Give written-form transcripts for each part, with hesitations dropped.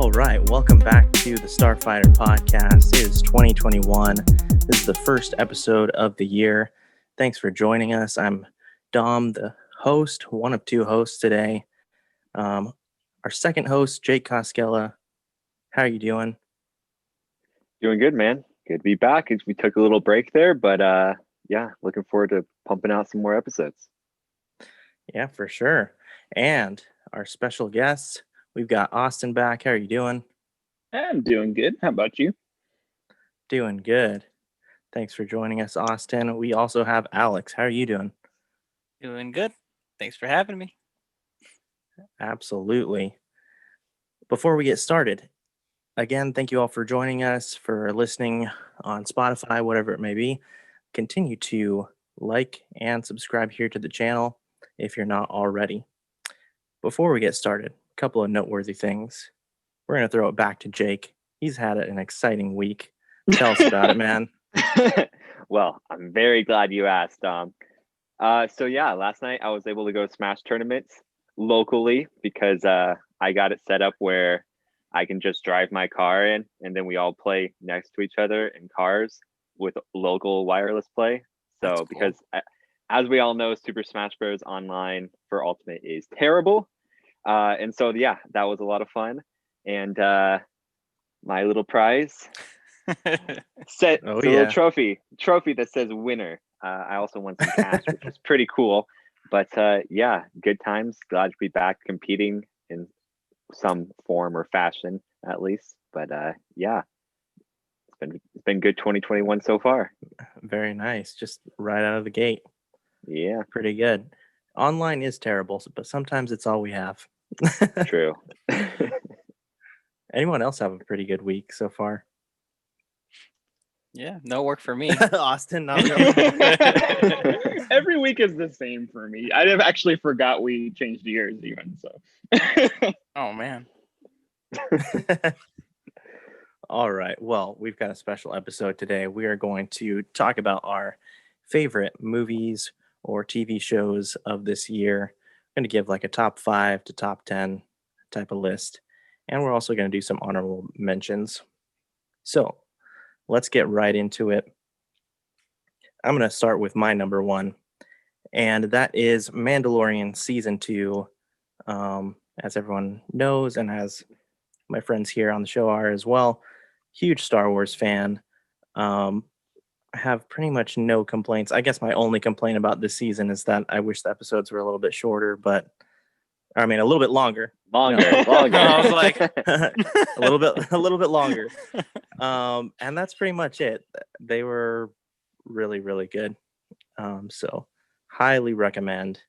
All right, welcome back to the Starfighter podcast. It is 2021. This is the first episode of the year. Thanks for joining us. I'm Dom, the host, one of two hosts today. Our second host, Jake Koskela. How are you doing? Doing good, man. Good to be back. We took a little break there, but yeah, looking forward to pumping out some more episodes. Yeah, for sure. And our special guests, we've got Austin back. How are you doing? I'm doing good. How about you? Doing good. Thanks for joining us, Austin. We also have Alex. How are you doing? Doing good. Thanks for having me. Absolutely. Before we get started, again, thank you all for joining us, for listening on Spotify, whatever it may be. Continue to like and subscribe here to the channel if you're not already. Before we get started, a couple of noteworthy things. We're going to throw it back to Jake. He's had an exciting week. Tell us about it, man. Well, I'm very glad you asked, Dom. So yeah, last night I was able to go to Smash tournaments locally because I got it set up where I can just drive my car in and then we all play next to each other in cars with local wireless play. So That's cool. Because as we all know, Super Smash Bros. Online for Ultimate is terrible. And so yeah, that was a lot of fun. And my little prize set a little trophy that says winner. I also won some cash, which was pretty cool. But yeah, good times. Glad to be back competing in some form or fashion, at least. But yeah, it's been good 2021 so far. Very nice. Just right out of the gate. Yeah, pretty good. Online is terrible, but sometimes it's all we have. True. Anyone else have a pretty good week so far? Yeah, no work for me. Austin, not really. Every week is the same for me. I actually forgot we changed years even. So. Oh man. All right. Well, we've got a special episode today. We are going to talk about our favorite movies or TV shows of this year. I'm going to give like a top 5 to top 10 type of list. And we're also going to do some honorable mentions. So let's get right into it. I'm going to start with my number one, and that is Mandalorian Season 2. As everyone knows, and as my friends here on the show are as well, huge Star Wars fan. I have pretty much no complaints. I guess my only complaint about this season is that I wish the episodes were a little bit shorter, but I mean a little bit longer. Longer. I was like a little bit longer. And that's pretty much it. They were really, really good. So highly recommend.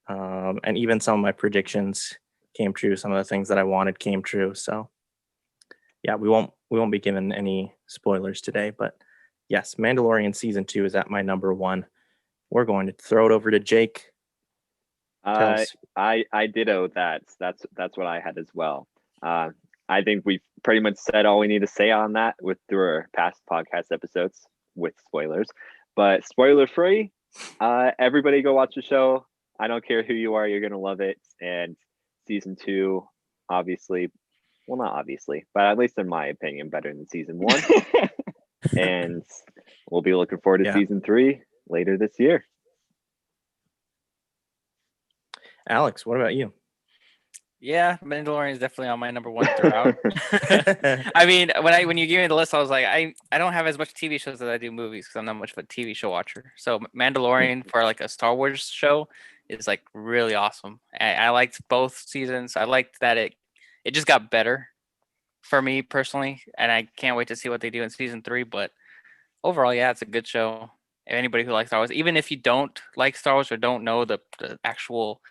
And even some of my predictions came true. Some of the things that I wanted came true. So yeah, we won't be given any spoilers today, but yes, Mandalorian Season 2 is at my number one. We're going to throw it over to Jake. I ditto that. That's what I had as well. I think we've pretty much said all we need to say on that through our past podcast episodes with spoilers. But spoiler free, everybody go watch the show. I don't care who you are, you're gonna love it. And Season 2, obviously, well, not obviously, but at least in my opinion, better than Season 1. And we'll be looking forward to Season 3 later this year. Alex, what about you? Yeah, Mandalorian is definitely on my number one throughout. I mean, when you gave me the list, I was like, I don't have as much TV shows as I do movies because I'm not much of a TV show watcher. So Mandalorian for like a Star Wars show is like really awesome. I liked both seasons. I liked that it just got better for me personally, and I can't wait to see what they do in Season 3. But overall, yeah, it's a good show. Anybody who likes Star Wars, even if you don't like Star Wars or don't know the actual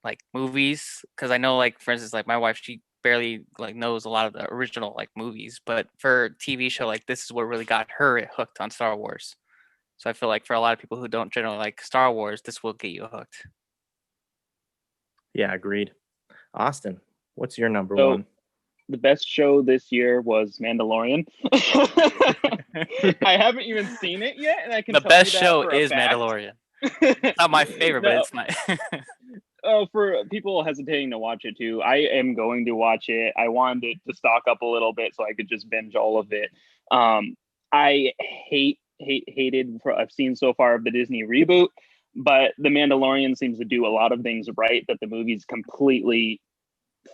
like movies, because I know, like, for instance, like my wife, she barely like knows a lot of the original like movies, but for a TV show like this is what really got her hooked on Star Wars. So I feel like for a lot of people who don't generally like Star Wars, this will get you hooked. Yeah, agreed. Austin, what's your number one? The best show this year was Mandalorian. I haven't even seen it yet, and I can. The tell best you that show for a is fact. Mandalorian. It's not my favorite, but it's my. for people hesitating to watch it too, I am going to watch it. I wanted it to stock up a little bit so I could just binge all of it. I hated what I've seen so far of the Disney reboot, but The Mandalorian seems to do a lot of things right that the movies completely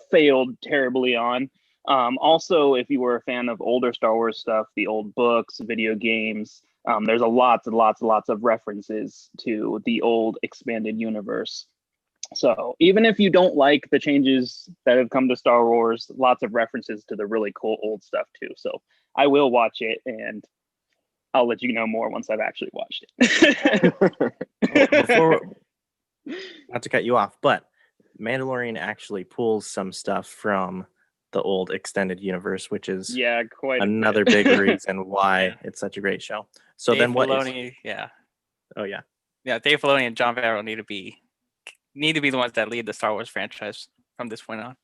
failed terribly on. Also, if you were a fan of older Star Wars stuff, the old books, video games, there's lots and lots of references to the old expanded universe. So even if you don't like the changes that have come to Star Wars, lots of references to the really cool old stuff too. So I will watch it, and I'll let you know more once I've actually watched it. Before, not to cut you off, but Mandalorian actually pulls some stuff from the old extended universe, which is quite another big reason why it's such a great show. So Dave then what Filoni, is... yeah. Oh yeah. Yeah, Dave Filoni and Jon Favreau need to be the ones that lead the Star Wars franchise from this point on.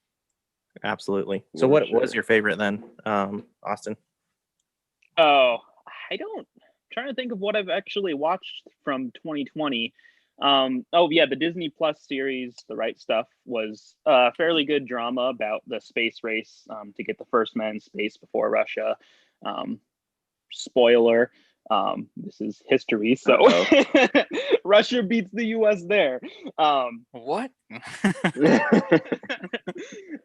Absolutely. So For what sure. was your favorite then, Austin? Oh, I'm trying to think of what I've actually watched from 2020. The Disney Plus series, The Right Stuff, was a fairly good drama about the space race to get the first man in space before Russia. Spoiler, this is history, so Russia beats the US there. What?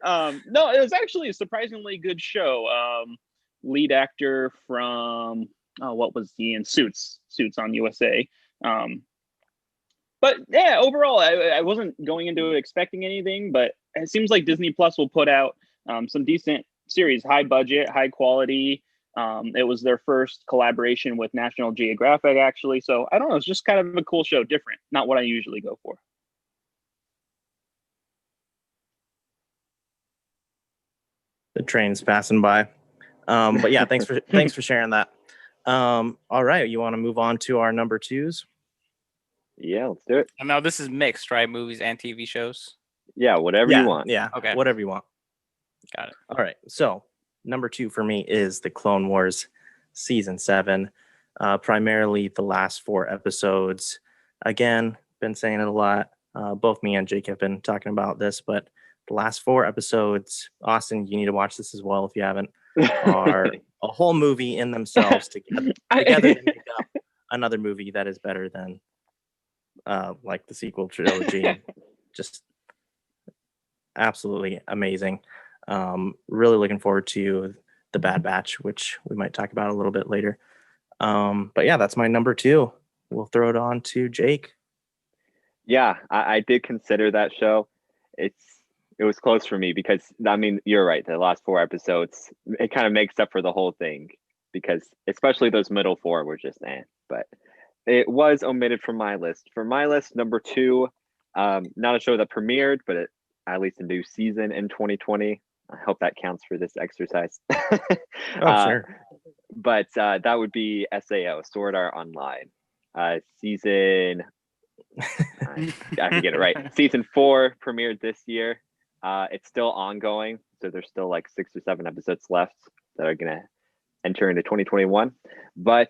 No, it was actually a surprisingly good show. Lead actor from what was he in Suits on USA. But yeah, overall, I wasn't going into it expecting anything, but it seems like Disney Plus will put out some decent series, high budget, high quality. It was their first collaboration with National Geographic, actually. So I don't know, it's just kind of a cool show, different, not what I usually go for. The train's passing by. But yeah, thanks for sharing that. All right, you want to move on to our number twos? Yeah, let's do it. And now this is mixed, right? Movies and TV shows. Yeah, whatever you want. Yeah, Okay. whatever you want. Got it. All right, so number two for me is the Clone Wars season 7. Primarily the last 4 episodes. Again, been saying it a lot. Both me and Jake have been talking about this, but the last 4 episodes, Austin, you need to watch this as well if you haven't, are a whole movie in themselves together to make up another movie that is better than like the sequel trilogy. Just absolutely amazing. Really looking forward to the Bad Batch, which we might talk about a little bit later. But yeah, that's my number 2. We'll throw it on to Jake. Yeah, I did consider that show. It was close for me because, I mean, you're right. The last 4 episodes, it kind of makes up for the whole thing because especially those middle 4 were just but it was omitted from my list. For my list, number 2, not a show that premiered, but at least a new season in 2020. I hope that counts for this exercise. Sure. But that would be SAO, Sword Art Online. Season, I can get it right. Season 4 premiered this year. It's still ongoing, so there's still like 6 or 7 episodes left that are gonna enter into 2021. But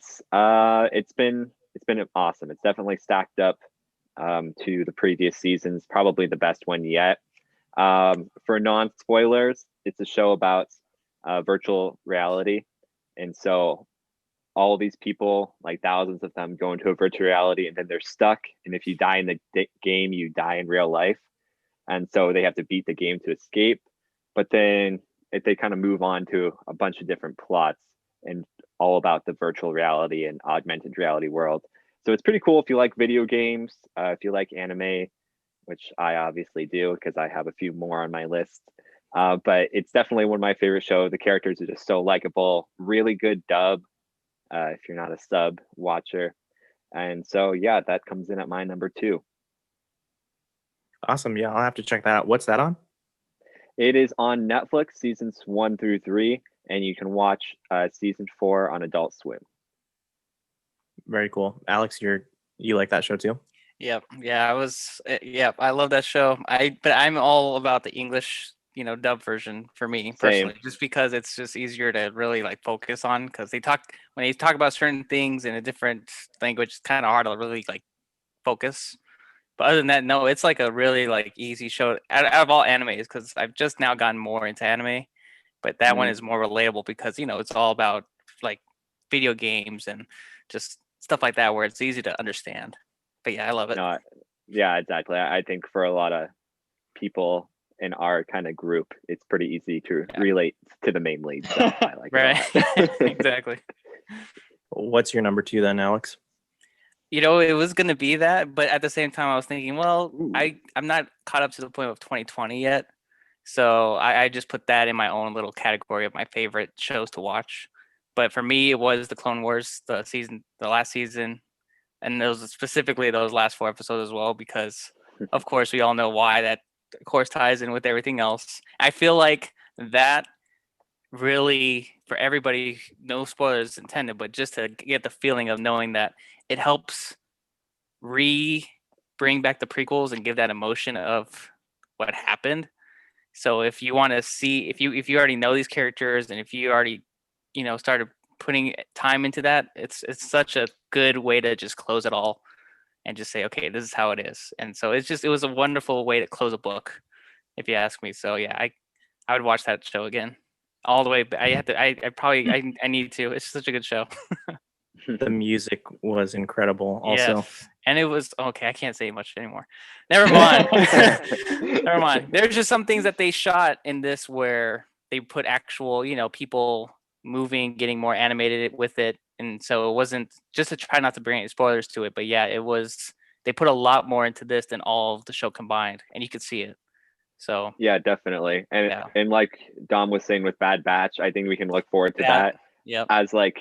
it's been awesome. It's definitely stacked up to the previous seasons, probably the best one yet. For non-spoilers, it's a show about virtual reality, and so all these people, like thousands of them, go into a virtual reality and then they're stuck, and if you die in the game, you die in real life, and so they have to beat the game to escape. But then they kind of move on to a bunch of different plots and all about the virtual reality and augmented reality world. So it's pretty cool if you like video games, if you like anime, which I obviously do because I have a few more on my list. But it's definitely one of my favorite shows. The characters are just so likable, really good dub if you're not a sub watcher. And so, yeah, that comes in at my number 2. Awesome. Yeah, I'll have to check that out. What's that on? It is on Netflix, seasons 1 through 3, and you can watch season 4 on Adult Swim. Very cool. Alex, you like that show too? Yep. Yeah, I love that show. But I'm all about the English, dub version for me personally, just because it's just easier to really like focus on, because when they talk about certain things in a different language, it's kind of hard to really like focus. But other than that, no, it's like a really like easy show out of all animes because I've just now gotten more into anime, but that one Mhm. is more relatable because it's all about like video games and just stuff like that where it's easy to understand. But yeah, I love it. No, yeah, exactly. I think for a lot of people in our kind of group, it's pretty easy to Yeah. relate to the main lead. So I like Right. it a lot. Exactly. What's your number 2 then, Alex? It was gonna be that, but at the same time, I was thinking, well, Ooh. I'm not caught up to the point of 2020 yet, so I just put that in my own little category of my favorite shows to watch. But for me, it was the Clone Wars, the last season, and those specifically those last 4 episodes as well, because of course we all know why that of course ties in with everything else. I feel like that really for everybody, no spoilers intended, but just to get the feeling of knowing that it helps bring back the prequels and give that emotion of what happened. So if you want to see if you already know these characters and if you already started putting time into that, it's such a good way to just close it all and just say, okay, this is how it is. And so it was a wonderful way to close a book, if you ask me. So yeah, I would watch that show again all the way. I have to. I probably I need to. It's such a good show. The music was incredible also. Yes, and it was okay. I can't say much anymore. Never mind. Never mind. There's just some things that they shot in this where they put actual, people moving, getting more animated with it, and so it wasn't just to try not to bring any spoilers to it. But yeah, it was. They put a lot more into this than all of the show combined, and you could see it. So Yeah, definitely. And yeah, and like Dom was saying with Bad Batch, I think we can look forward to that Yep. as like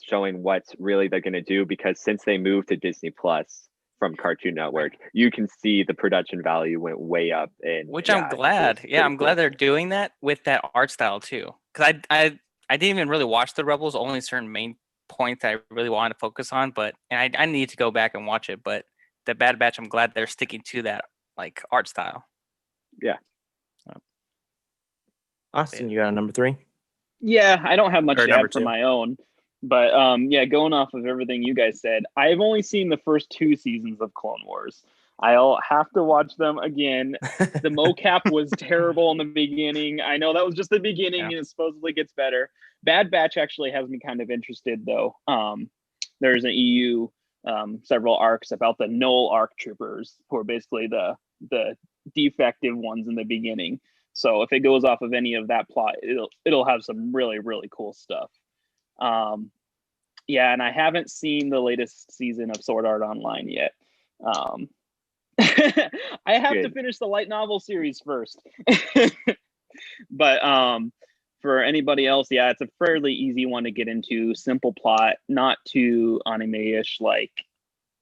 showing what really they're gonna do, because since they moved to Disney Plus from Cartoon Network, you can see the production value went way up. And Which yeah, I'm I think glad. it's Yeah, pretty I'm cool. glad they're doing that with that art style too. Because I didn't even really watch the Rebels. Only certain main points that I really wanted to focus on. But and I need to go back and watch it. But the Bad Batch, I'm glad they're sticking to that like art style. Yeah. Austin, you got a number 3? Yeah, I don't have much Or to number add for 2? my own, but yeah, going off of everything you guys said, I've only seen the first 2 seasons of Clone Wars. I'll have to watch them again. The mocap was terrible in the beginning. I know that was just the beginning, Yeah. and it supposedly gets better. Bad Batch actually has me kind of interested, though. There's an EU several arcs about the Null Arc Troopers, who are basically the defective ones in the beginning. So if it goes off of any of that plot, it'll have some really, really cool stuff. Yeah, and I haven't seen the latest season of Sword Art Online yet. I have to Good. finish the light novel series first. But for anybody else, yeah, it's a fairly easy one to get into. Simple plot, not too anime-ish, like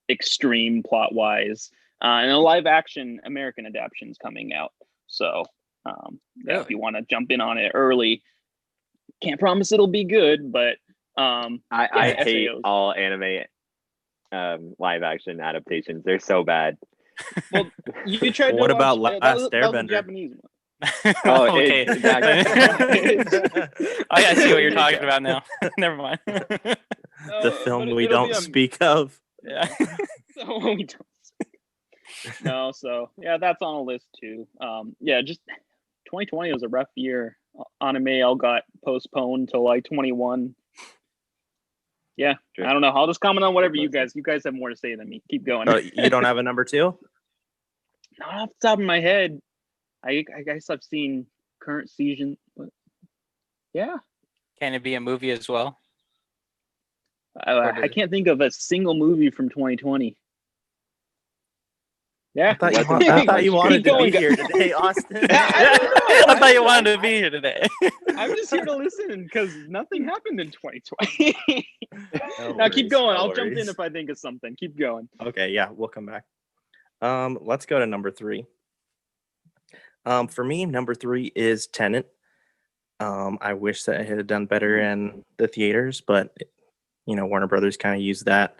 extreme plot-wise. And a live-action American adaptation's coming out. So yeah, if you want to jump in on it early, can't promise it'll be good, but I hate SAOs. all anime live action adaptations. They're so bad. Well, you tried What to about watch, Last that was a Airbender? Japanese one. Oh, okay. I see what you're talking about now. Never mind. The film but we it'll don't be speak of. Yeah. So we don't no, so yeah, that's on a list too. Yeah, just 2020 was a rough year. Anime all got postponed to like 21. Yeah, Sure. I don't know. I'll just comment on whatever you guys have more to say than me. Keep going. Oh, you don't have a number 2? Not off the top of my head. I guess I've seen current season. Yeah, Can it be a movie as well? I can't think of a single movie from 2020. Yeah, I thought you wanted Keep to be going, here today, Austin. I don't know. I thought you wanted to be here today. I'm just here to listen because nothing happened in 2020. No Now keep worries, going. no I'll jump in worries. if I think of something. Keep going. Okay, yeah, we'll come back. Let's go to number 3. For me, number 3 is Tenet. I wish that it had done better in the theaters, but Warner Brothers kind of used that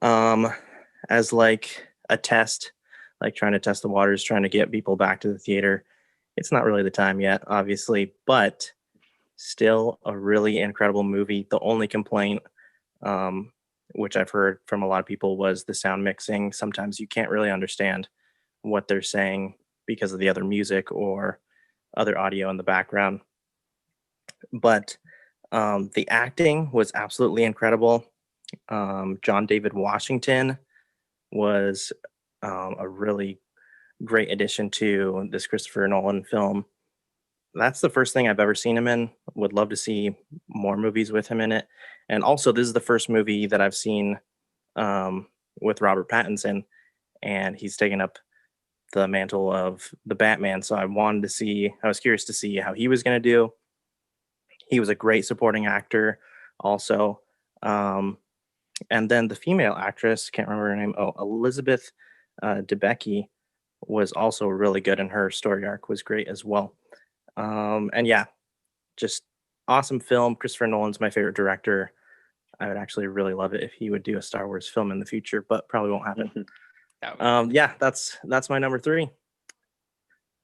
as like a test, like trying to test the waters, trying to get people back to the theater. It's not really the time yet, obviously, but still a really incredible movie. The only complaint which I've heard from a lot of people, was the sound mixing. Sometimes you can't really understand what they're saying because of the other music or other audio in the background. But the acting was absolutely incredible. John David Washington was a really great addition to this Christopher Nolan film. That's the first thing I've ever seen him in. Would love to see more movies with him in it. And also, this is the first movie that I've seen with Robert Pattinson, and he's taken up the mantle of the Batman. So I was curious to see how he was going to do. He was a great supporting actor, also. And then the female actress, can't remember her name. Oh, Elizabeth Debicki was also really good, and her story arc was great as well. And yeah, just awesome film. Christopher Nolan's my favorite director. I would actually really love it if he would do a Star Wars film in the future, but probably won't happen. Yeah, that's my number 3.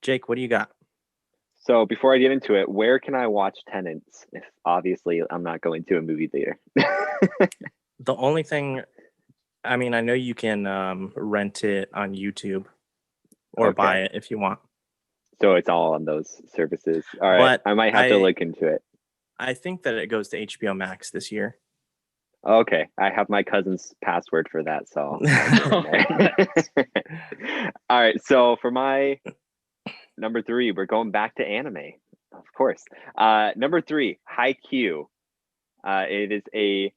Jake, what do you got? So before I get into it, where can I watch Tenants if obviously I'm not going to a movie theater? The only thing, I mean, I know you can rent it on YouTube or buy it if you want. So it's all on those services. All right, But I might have to look into it. I think that it goes to HBO Max this year. Okay, I have my cousin's password for that, so. All right, so for my number 3, we're going back to anime, of course. Number 3, Haikyuu. It is a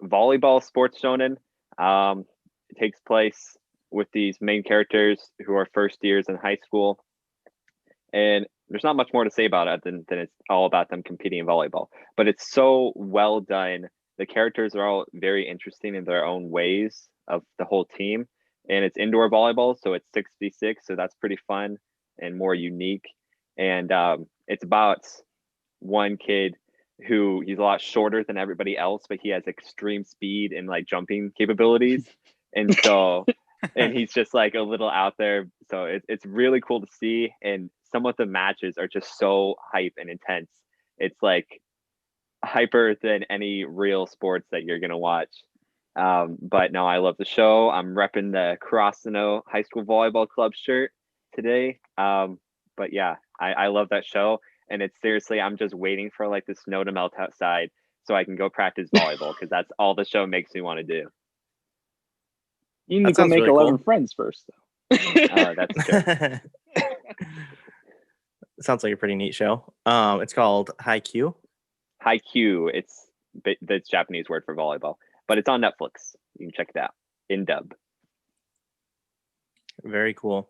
volleyball sports shonen. It takes place with these main characters who are first years in high school, and there's not much more to say about it than it's all about them competing in volleyball. But it's so well done. The characters are all very interesting in their own ways of the whole team, and it's indoor volleyball, so it's 6v6, so that's pretty fun and more unique. And it's about one kid who he's a lot shorter than everybody else, but he has extreme speed and like jumping capabilities. And so, and he's just like a little out there. So it's really cool to see. And some of the matches are just so hype and intense. It's like hyper than any real sports that you're going to watch. But no, I love the show. I'm repping the Kurasano High School Volleyball Club shirt today. But yeah, I love that show. And it's seriously, I'm just waiting for like the snow to melt outside so I can go practice volleyball because that's all the show makes me want to do. You need to go make really 11 cool. friends first, though. That's true. Sounds like a pretty neat show. It's called Haikyuu. Haikyuu. It's the Japanese word for volleyball, but it's on Netflix. You can check it out in dub. Very cool.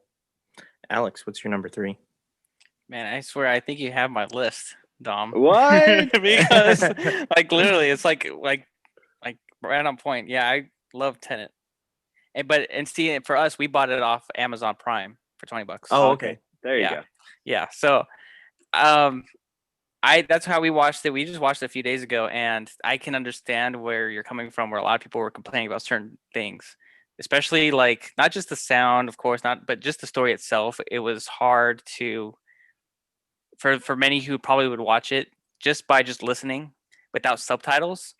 Alex, what's your number 3? Man, I swear, I think you have my list, Dom. What? Because like literally, it's like right on point. Yeah, I love Tenet. And see, for us, we bought it off Amazon Prime for $20. Oh, okay. There you go. Yeah. So, that's how we watched it. We just watched it a few days ago, and I can understand where you're coming from, where a lot of people were complaining about certain things, especially like not just the sound, of course, but just the story itself. It was hard for many who probably would watch it just by listening without subtitles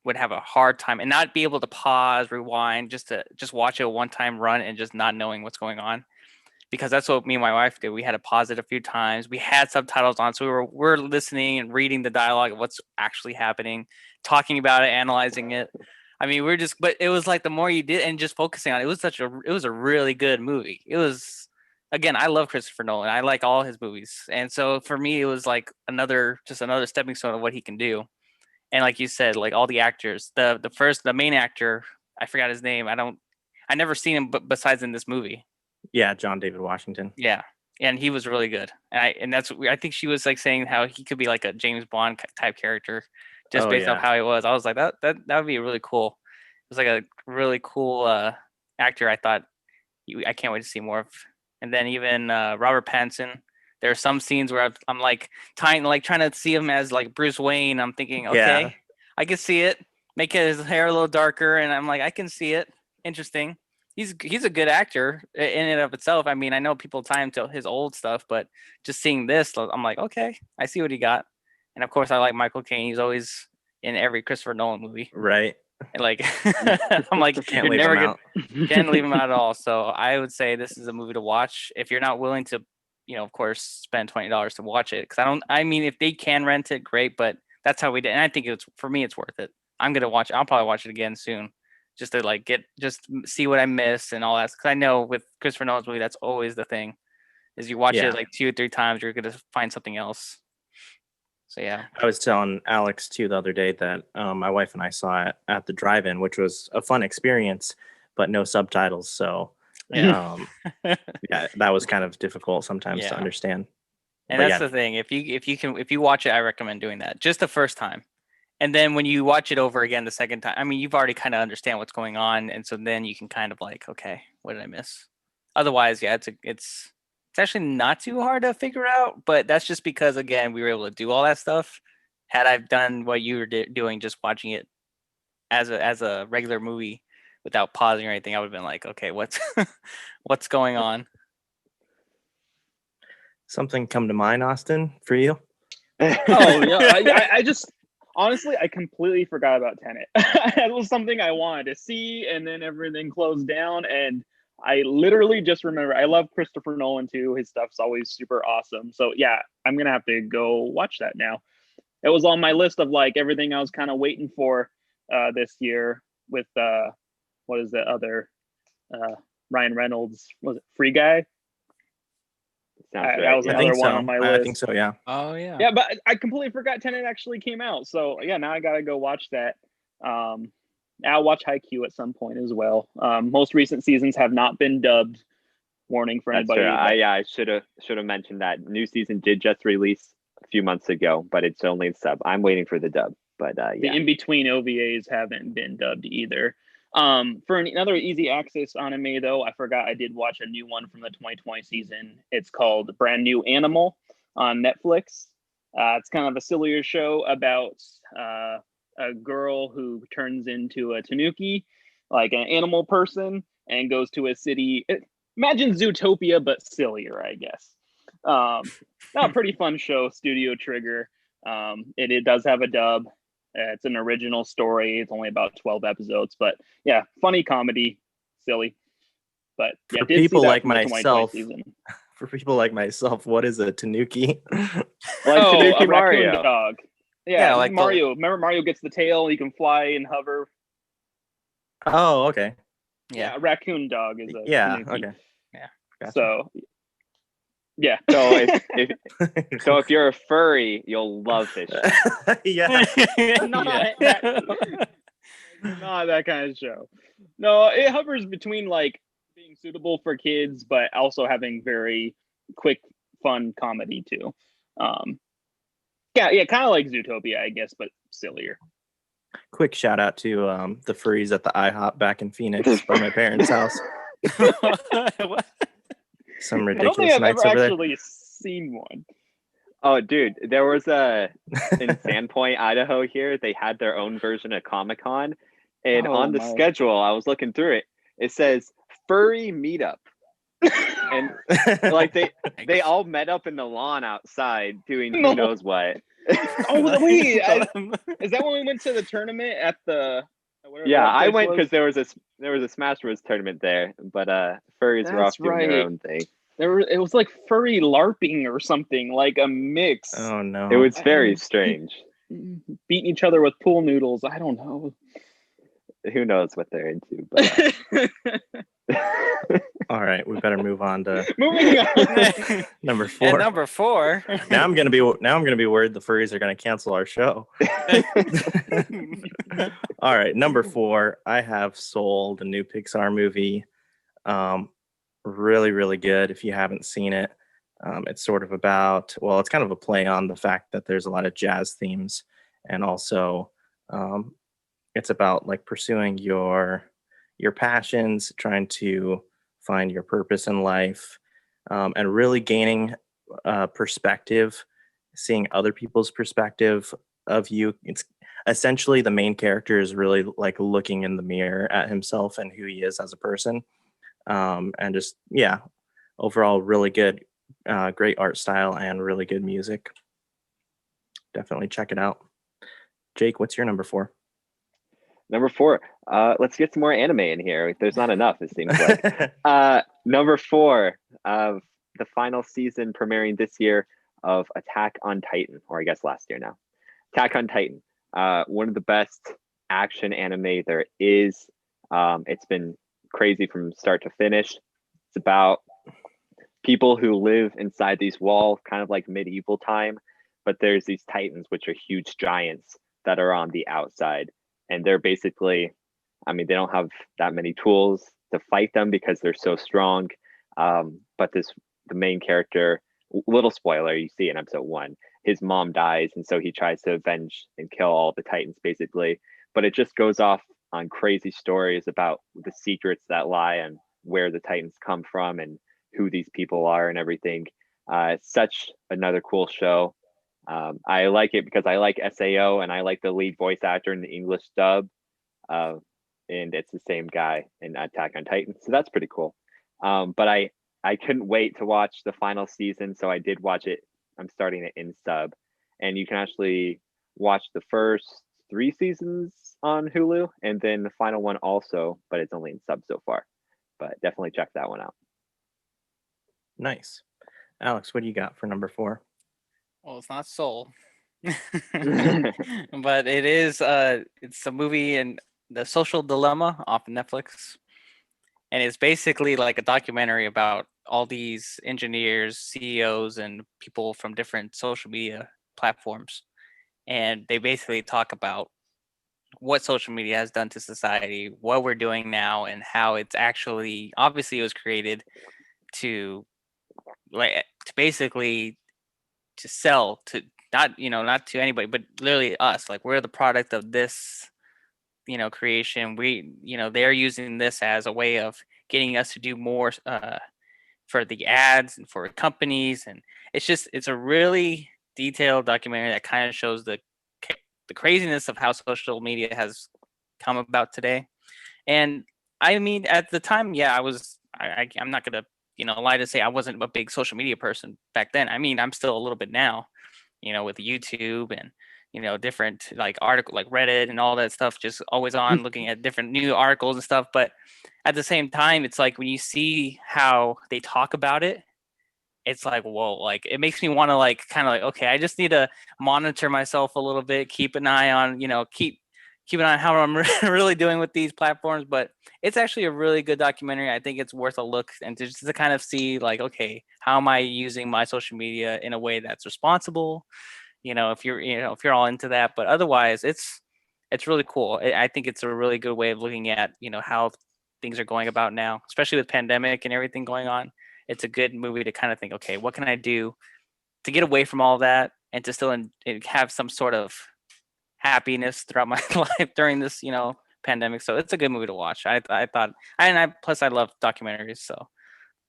would have a hard time and not be able to pause, rewind, just watch it a one-time run and just not knowing what's going on. Because that's what me and my wife did. We had to pause it a few times. We had subtitles on, so we're listening and reading the dialogue of what's actually happening, talking about it, analyzing it. I mean, but it was like the more you did and just focusing on it, it was a really good movie. It was, again, I love Christopher Nolan. I like all his movies. And so for me, it was like another stepping stone of what he can do. And like you said, like all the actors, the main actor, I forgot his name. I never seen him besides in this movie. Yeah, John David Washington. Yeah. And he was really good. And I think she was like saying how he could be like a James Bond type character just based off how he was. I was like, that would be really cool. It was like a really cool actor. I thought I can't wait to see more of. And then even Robert Pattinson. There are some scenes where I'm like trying to see him as like Bruce Wayne. I'm thinking, okay, I can see it. Make his hair a little darker, and I'm like, I can see it. Interesting. He's a good actor in and of itself. I mean, I know people tie him to his old stuff, but just seeing this, I'm like, okay, I see what he got. And of course, I like Michael Caine. He's always in every Christopher Nolan movie. Right. And like, I'm like, Can't you're leave never them gonna out. can't leave them out at all. So I would say this is a movie to watch if you're not willing to, of course, spend $20 to watch it. Because I mean, if they can rent it, great. But that's how we did, and I think for me, it's worth it. I'm gonna watch. I'll probably watch it again soon, just to like see what I missed and all that. Because I know with Christopher Nolan's movie, that's always the thing. Is you watch Yeah. it like 2 or 3 times, you're gonna find something else. So yeah. I was telling Alex too the other day that my wife and I saw it at the drive-in, which was a fun experience, but no subtitles. So Yeah. yeah, that was kind of difficult sometimes to Yeah. understand. And But that's yeah, the thing. If you watch it, I recommend doing that just the first time. And then when you watch it over again the second time, I mean, you've already kind of understand what's going on, and so then you can kind of like, okay, what did I miss? Otherwise, yeah, it's actually not too hard to figure out, but that's just because again, we were able to do all that stuff. Had I done what you were doing, just watching it as a regular movie without pausing or anything, I would have been like, okay, what's what's going on? something come to mind, Austin, for you? Oh yeah, I just honestly I completely forgot about Tenet. It was something I wanted to see, and then everything closed down, and I literally just remember. I love Christopher Nolan too. His stuff's always super awesome. So yeah, I'm gonna have to go watch that now. It was on my list of like everything I was kind of waiting for this year with what is the other uh, Ryan Reynolds, was it Free Guy? Sounds That right. was I Yeah. another think one so. on my I list. think so. Yeah. Oh yeah. Yeah, but I completely forgot Tenet actually came out. So yeah, now I gotta go watch that. I'll watch Haikyuu at some point as well. Most recent seasons have not been dubbed. Warning for That's true. anybody. I should have mentioned that new season did just release a few months ago, but it's only sub. I'm waiting for the dub, but The yeah. in between OVAs haven't been dubbed either. For another easy access anime though, I forgot I did watch a new one from the 2020 season. It's called Brand New Animal on Netflix. It's kind of a sillier show about a girl who turns into a tanuki, like an animal person, and goes to a city. Imagine Zootopia, but sillier, I guess. A pretty fun show, Studio Trigger. It does have a dub. It's an original story. It's only about 12 episodes, but yeah, funny comedy, silly. But yeah, For did see people that like from the 2020 myself, season. for people like myself, what is a tanuki? Like Oh, Tanuki a raccoon Mario. dog. Yeah, Yeah, like Mario. Remember Mario gets the tail, he can fly and hover. Oh, okay. Yeah, a raccoon dog is a Yeah. tanuki. Okay. Yeah. Gotcha. So yeah. So if you're a furry, you'll love this show. yeah. Not Yeah. that not that kind of show. No, it hovers between like being suitable for kids, but also having very quick, fun comedy too. Yeah, kind of like Zootopia, I guess, but sillier. Quick shout out to the furries at the IHOP back in Phoenix by my parents' house. What? Some I don't think ridiculous I've nights ever over there. actually seen one. Oh, dude, there was in Sandpoint, Idaho. Here, they had their own version of Comic Con, and Oh, on the my. schedule, I was looking through it. It says furry meetup, and like they all met up in the lawn outside doing No. who knows what. Oh wait, is that when we went to the tournament at the? Yeah, that I place went was? because there was a Smash Bros tournament there, but furries were off That's doing their right. own thing. It was like furry LARPing or something, like a mix. Oh no. It was very strange. Beating each other with pool noodles. I don't know. Who knows what they're into, but All right, we better move on to Moving on. number 4. And number 4. Now I'm gonna be worried the furries are gonna cancel our show. All right, number 4, I have Soul, the new Pixar movie. Really, really good. If you haven't seen it, it's sort of about, well, it's kind of a play on the fact that there's a lot of jazz themes, and also it's about like pursuing your passions, trying to find your purpose in life, and really gaining perspective, seeing other people's perspective of you. It's essentially the main character is really like looking in the mirror at himself and who he is as a person, and just overall really good, great art style and really good music. Definitely check it out. Jake, what's your number 4? Number 4. Let's get some more anime in here. There's not enough, it seems like. Number 4 of the final season premiering this year of Attack on Titan, or I guess last year now. Attack on Titan. One of the best action anime there is. It's been crazy from start to finish. It's about people who live inside these walls, kind of like medieval time, but there's these titans, which are huge giants that are on the outside. And they're basically, I mean, they don't have that many tools to fight them because they're so strong. But the main character, little spoiler, you see in episode 1, his mom dies, and so he tries to avenge and kill all the titans basically. But it just goes off on crazy stories about the secrets that lie and where the titans come from and who these people are and everything. It's such another cool show. I like it because I like SAO and I like the lead voice actor in the English dub. And it's the same guy in Attack on Titan. So that's pretty cool. But I couldn't wait to watch the final season. So I did watch it. I'm starting it in sub. And you can actually watch the first 3 seasons on Hulu and then the final one also, but it's only in sub so far. But definitely check that one out. Nice. Alex, what do you got for number 4? Well, it's not Soul, but it is. It's a movie and The Social Dilemma off Netflix, and it's basically like a documentary about all these engineers, CEOs, and people from different social media platforms, and they basically talk about what social media has done to society, what we're doing now, and how it's actually obviously it was created to to basically to sell to not to anybody, but literally us. Like we're the product of this, creation. They're using this as a way of getting us to do more for the ads and for companies, and it's a really detailed documentary that kind of shows the craziness of how social media has come about today. And I mean, at the time, yeah, I'm not gonna lie to say I wasn't a big social media person back then. I mean, I'm still a little bit now, with YouTube and different like article like Reddit and all that stuff, just always on looking at different new articles and stuff. But at the same time, it's like when you see how they talk about it, it's like, whoa, like it makes me want to like kind of like, okay, I just need to monitor myself a little bit, keep an eye on, keep an eye on how I'm really doing with these platforms. But it's actually a really good documentary. I think it's worth a look and just to kind of see like, okay, how am I using my social media in a way that's responsible? If you're all into that, but otherwise it's really cool. I think it's a really good way of looking at, how things are going about now, especially with pandemic and everything going on. It's a good movie to kind of think, okay, what can I do to get away from all that and to still have some sort of happiness throughout my life during this, pandemic. So it's a good movie to watch. I thought, plus I love documentaries, so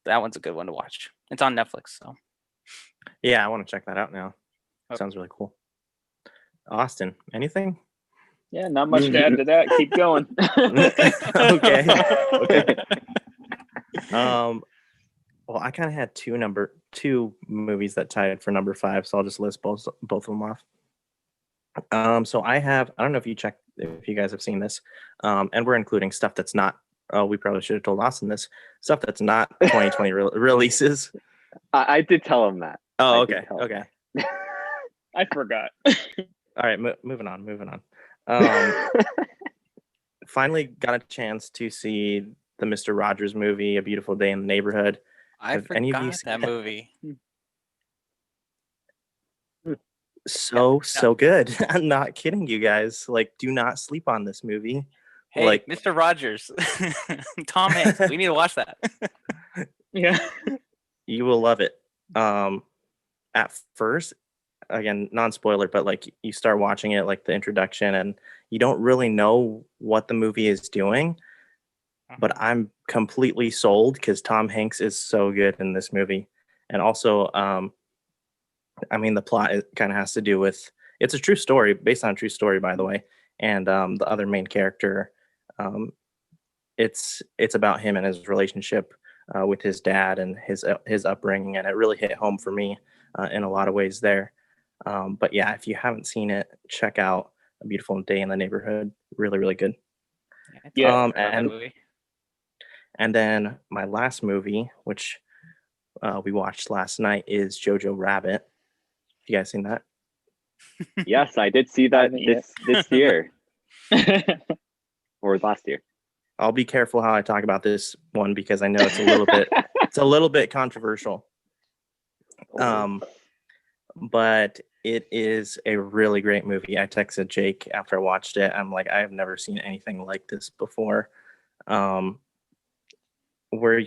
that one's a good one to watch. It's on Netflix, so Yeah, I want to check that out now. Oh. Sounds really cool. Austin, anything? Yeah, not much to add to that. Keep going. Okay. Well, I kind of had two movies that tied for number 5, so I'll just list both of them off. So I don't know if you guys have seen this, and we're including stuff that's not. Oh, we probably should have told Austin this stuff that's not 2020 releases. I did tell him that. Oh, okay. I forgot. All right, moving on. Finally got a chance to see the Mr. Rogers movie, A Beautiful Day in the Neighborhood. I Have forgot any of you seen that movie. So good. I'm not kidding you guys. Like, do not sleep on this movie. Hey, like Mr. Rogers, Tom Hanks. We need to watch that. Yeah. You will love it. At first, again, non-spoiler, but like you start watching it, like the introduction, and you don't really know what the movie is doing. But I'm completely sold because Tom Hanks is so good in this movie. And also, I mean, the plot kind of has to do with, it's a true story, based on a true story, by the way. And the other main character, it's about him and his relationship with his dad and his upbringing. And it really hit home for me in a lot of ways there. But yeah, if you haven't seen it, check out A Beautiful Day in the Neighborhood. Really, really good. Yeah. I love that And movie. then my last movie, which we watched last night, is Jojo Rabbit. You guys seen that? Yes, I did see I that haven't yet. this year or last year. I'll be careful how I talk about this one because I know it's a little bit controversial. But it is a really great movie. I texted Jake after I watched it. I'm like, I have never seen anything like this before. We're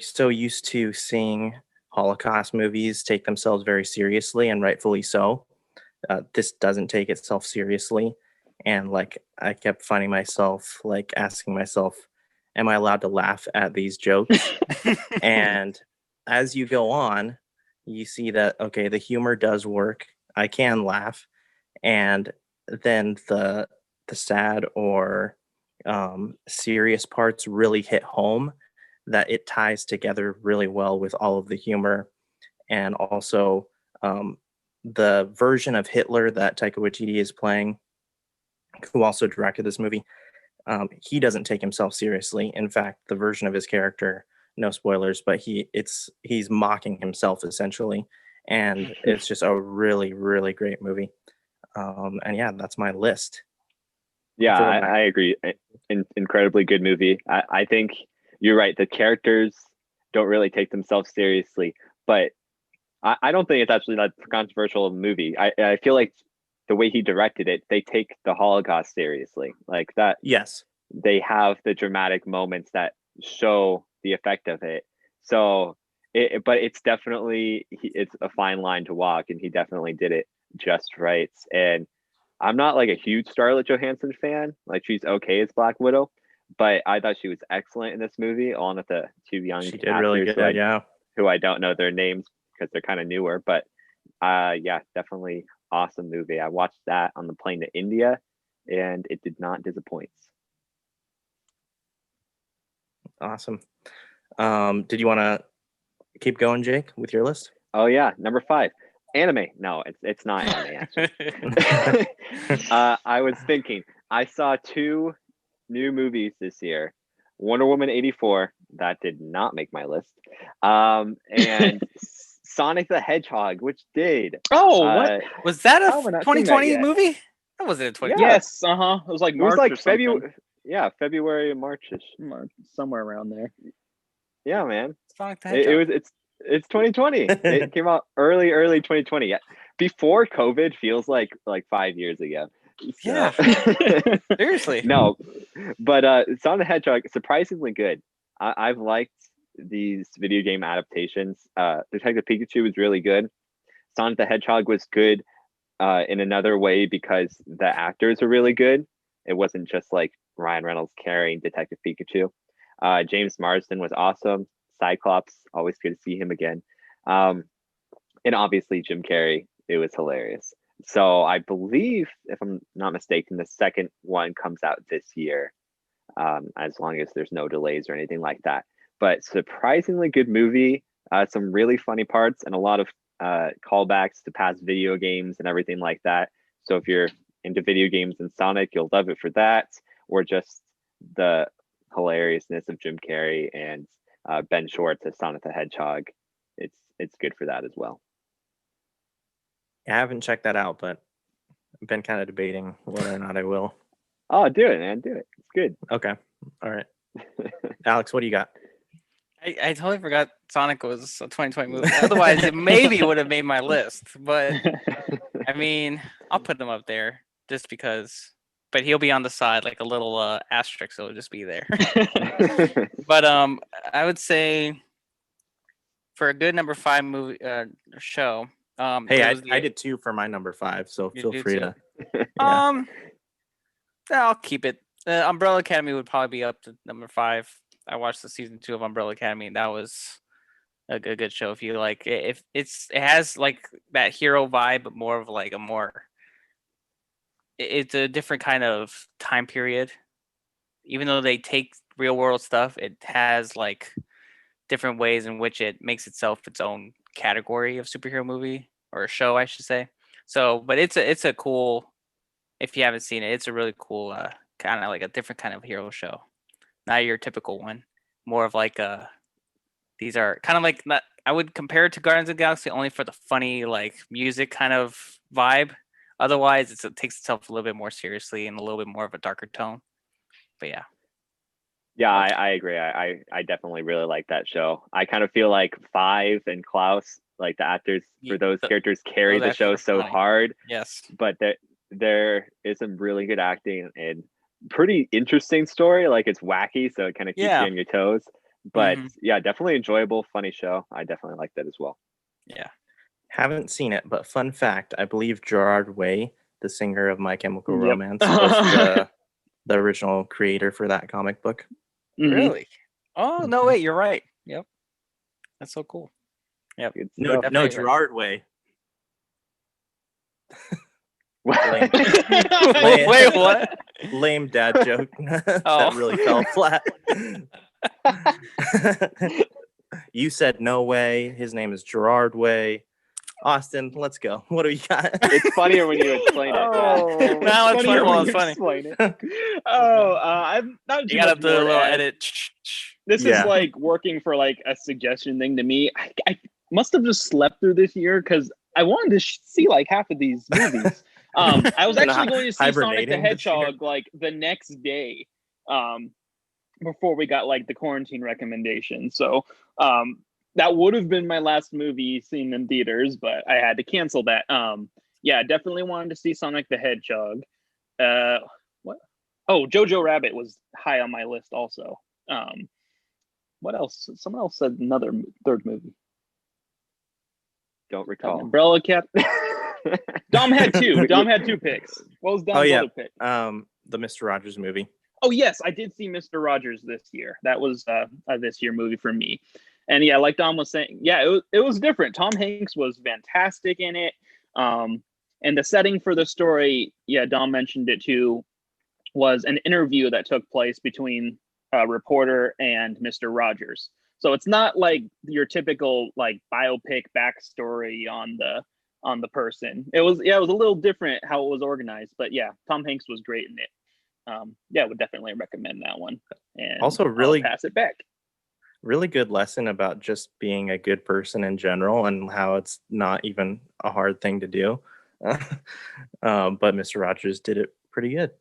so used to seeing Holocaust movies take themselves very seriously, and rightfully so. This doesn't take itself seriously, and like I kept finding myself like asking myself, am I allowed to laugh at these jokes? And as you go on, you see that okay, the humor does work. I can laugh, and then the sad or serious parts really hit home. That it ties together really well with all of the humor, and also um, the version of Hitler that Taika Waititi is playing, who also directed this movie. He doesn't take himself seriously. In fact, the version of his character, no spoilers, but he's mocking himself essentially, and it's just a really really great movie. And yeah, that's my list. Yeah, Throw it back. I agree. Incredibly good movie. I think you're right. The characters don't really take themselves seriously, but I don't think it's actually that controversial of a movie. I feel like the way he directed it, they take the Holocaust seriously. Like that, Yes. they have the dramatic moments that show the effect of it. So, but it's definitely it's a fine line to walk, and he definitely did it just right. And I'm not like a huge Scarlett Johansson fan. Like she's okay as Black Widow, but I thought she was excellent in this movie, along with the two young She did really actors good. Yeah. who I don't know their names because they're kind of newer. But yeah, definitely awesome movie. I watched that on the plane to India, and it did not disappoint. Awesome. Did you want to keep going, Jake, with your list? Oh yeah, number 5, anime. No, it's not anime actually. I was thinking I saw 2 new movies this year. Wonder Woman 84, that did not make my list. And Sonic the Hedgehog, which did. Oh, what? Was that How have I a not seen that 2020 yet? movie? That wasn't a 2020. Yeah. Yes, It was like It was March like or something. February. Yeah, February and Marchish. Somewhere around there. Yeah, man. Sonic the It Hedgehog. was it's 2020. It came out early 2020. Yeah, before COVID feels like 5 years ago. So, Yeah. Seriously. No, but Sonic the Hedgehog surprisingly good. I've liked these video game adaptations. Detective Pikachu was really good. Sonic the Hedgehog was good in another way because the actors are really good. It wasn't just like Ryan Reynolds carrying Detective Pikachu. James Marsden was awesome. Cyclops, always good to see him again. And obviously Jim Carrey, it was hilarious. So I believe, if I'm not mistaken, the second one comes out this year, as long as there's no delays or anything like that. But surprisingly good movie, some really funny parts, and a lot of callbacks to past video games and everything like that. So if you're into video games and Sonic, you'll love it for that, or just the hilariousness of Jim Carrey and Ben Schwartz as Sonic the Hedgehog. It's good for that as well. I haven't checked that out, but I've been kind of debating whether or not I will. Oh, do it, man. Do it. It's good. Okay. All right. Alex, what do you got? I totally forgot Sonic was a 2020 movie. Otherwise, it maybe would have made my list. But I mean, I'll put them up there just because. But he'll be on the side like a little asterisk, so it'll just be there. But I would say for a good number 5 movie show. Hey, it was I did 2 for my number 5, so You feel did free too? to. Yeah. I'll keep it. Umbrella Academy would probably be up to number 5. I watched the season 2 of Umbrella Academy, and that was a good show. If you like, if it has like that hero vibe, but more of like it's a different kind of time period. Even though they take real world stuff, it has like different ways in which it makes itself its own category of superhero movie or a show, I should say. So, but it's a cool. If you haven't seen it, it's a really cool kind of like a different kind of hero show. not your typical one. More of like these are kind of like not. I would compare it to Guardians of the Galaxy only for the funny like music kind of vibe. Otherwise, it takes itself a little bit more seriously and a little bit more of a darker tone. But yeah. Yeah, I agree. I definitely really like that show. I kind of feel like Five and Klaus, like the actors for those characters, carry those the show actors are so funny. hard. Yes. But there is some really good acting and pretty interesting story. Like it's wacky, so it kind of keeps you on your toes. But yeah, definitely enjoyable, funny show. I definitely like that as well. Yeah. Haven't seen it, but fun fact: I believe Gerard Way, the singer of My Chemical Romance, was the original creator for that comic book. Really? Oh no! Wait, you're right. Yep. That's so cool. Yep. No, Gerard Way. Wait, what? Lame dad joke. That really fell flat. You said no way. His name is Gerard Way. Austin, let's go. What do you got? It's funnier when you explain it. Oh, now it's funny. Well, it's funny. Explain it. I'm not. You got to do a little edit. This is like working for like a suggestion thing to me. I must have just slept through this year because I wanted to see like half of these movies. I was actually going to see Sonic the Hedgehog like the next day, before we got like the quarantine recommendation. So that would have been my last movie seen in theaters, but I had to cancel that. Yeah, definitely wanted to see Sonic the Hedgehog. What? Oh, Jojo Rabbit was high on my list also. What else? Someone else said another third movie. Don't recall. Umbrella Cap. Dom had two. Dom had two picks. What was Dom's other pick? The Mr. Rogers movie. Oh yes, I did see Mr. Rogers this year. That was a this year movie for me. And yeah, like Dom was saying, yeah, it was different. Tom Hanks was fantastic in it. And the setting for the story, yeah, Dom mentioned it too, was an interview that took place between a reporter and Mr. Rogers. So it's not like your typical like biopic backstory on the person. It was a little different how it was organized, but yeah, Tom Hanks was great in it. Yeah, would definitely recommend that one. And also really I'll pass it back. Really good lesson about just being a good person in general and how it's not even a hard thing to do. But Mr. Rogers did it pretty good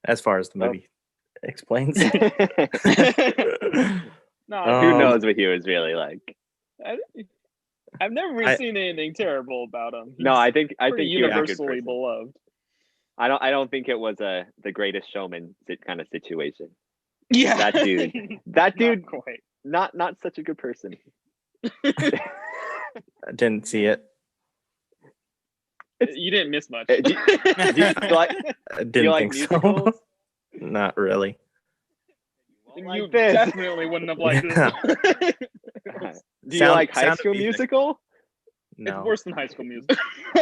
as far as the movie explains. No, who knows what he was really like? I've never really seen anything terrible about him. No, I think universally beloved. I don't think it was the greatest showman kind of situation. Yeah, that dude, not such a good person. I didn't see it. You didn't miss much. Do you like musicals? Not really. You definitely wouldn't have liked it. Do you like High School Musical? No. It's worse than High School Musical.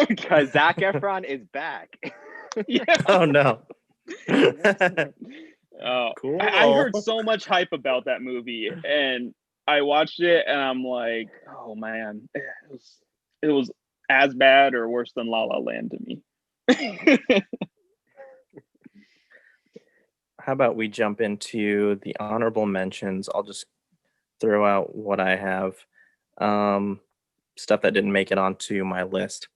Because Zac Efron is back. Yeah. Oh no. Oh, cool. I heard so much hype about that movie, and I watched it, and I'm like, oh man, it was as bad or worse than La La Land to me. How about we jump into the honorable mentions? I'll just throw out what I have. Stuff that didn't make it onto my list.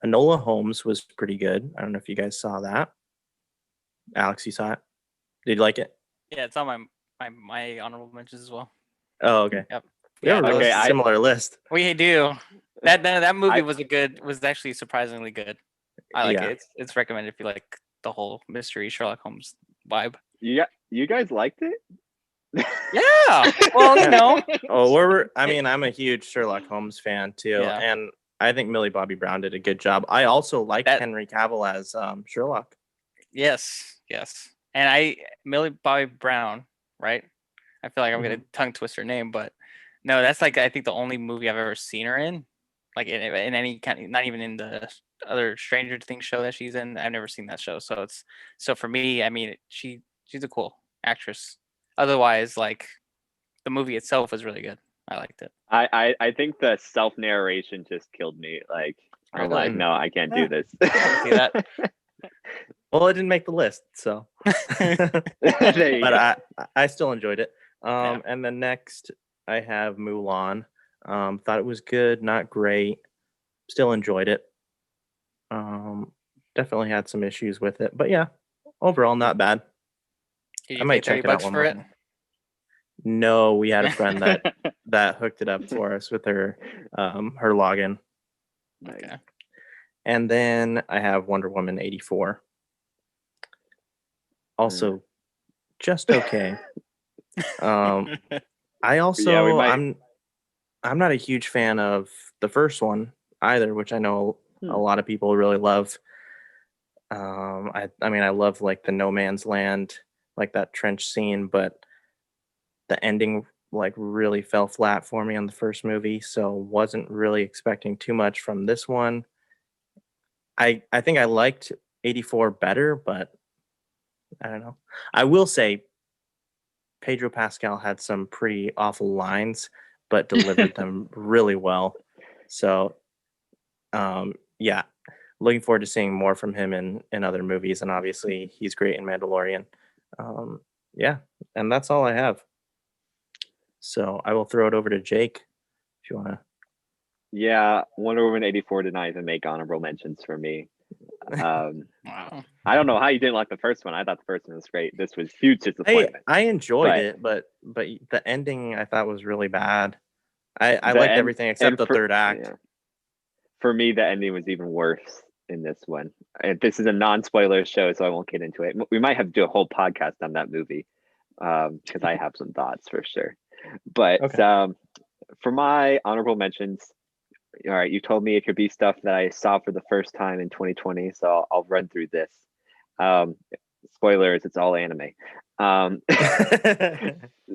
Enola Holmes was pretty good. I don't know if you guys saw that. Alex, you saw it? Did you like it? Yeah, it's on my honorable mentions as well. Oh, okay. Yep. We have a really similar list. We do. That movie was actually surprisingly good. I like it. It's recommended if you like the whole mystery Sherlock Holmes vibe. Yeah, you guys liked it? Yeah. Well, you know. Oh, I'm a huge Sherlock Holmes fan too, Yeah. and I think Millie Bobby Brown did a good job. I also like Henry Cavill as Sherlock. Yes. And Millie Bobby Brown, right? I feel like I'm gonna tongue twist her name, but no, that's like I think the only movie I've ever seen her in, like in any kind of, not even in the other Stranger Things show that she's in. I've never seen that show, so for me, I mean, she's a cool actress. Otherwise, like the movie itself was really good. I liked it. I think the self narration just killed me. Like I'm like, no, I can't do this. See that? Well, it didn't make the list, so. There you But go. I still enjoyed it. Yeah. And then next I have Mulan. Thought it was good, not great. Still enjoyed it. Definitely had some issues with it, but yeah, overall not bad. Did I you might pay check it 30 out bucks one for more it? time. No, we had a friend that hooked it up for us with her login. Nice. Okay. And then I have Wonder Woman 84. Also just okay. I also we might- I'm not a huge fan of the first one either, which I know a lot of people really love. I mean I love like the no man's land, like that trench scene, but the ending like really fell flat for me on the first movie, so wasn't really expecting too much from this one. I think I liked 84 better, but I don't know. I will say Pedro Pascal had some pretty awful lines, but delivered them really well. So, yeah, looking forward to seeing more from him in other movies, and obviously he's great in Mandalorian. Yeah, and that's all I have. So I will throw it over to Jake if you want to. Yeah, Wonder Woman 84 did not even make honorable mentions for me. Wow. I don't know how you didn't like the first one. I thought the first one was great. This was huge disappointment. I enjoyed But- it, but the ending I thought was really bad. I The liked end- everything except and the for- third act. yeah. For me, the ending was even worse in this one. And this is a non-spoiler show, so I won't get into it. We might have to do a whole podcast on that movie because I have some thoughts for sure. But Okay. for my honorable mentions, all right, you told me it could be stuff that I saw for the first time in 2020, so I'll run through this. Spoilers, it's all anime.